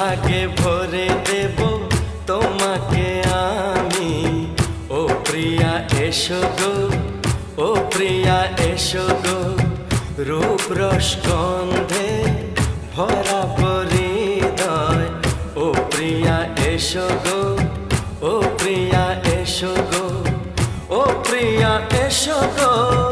সোহাগে ভরে দেব তোমাকে আমি। ও প্রিয়া এসো গো, ও প্রিয়া এসো গো, রূপ রস গন্ধে ভরা হৃদয়। ও প্রিয়া এসো গো, ও প্রিয়া এসো গো, ও প্রিয়া এসো গো।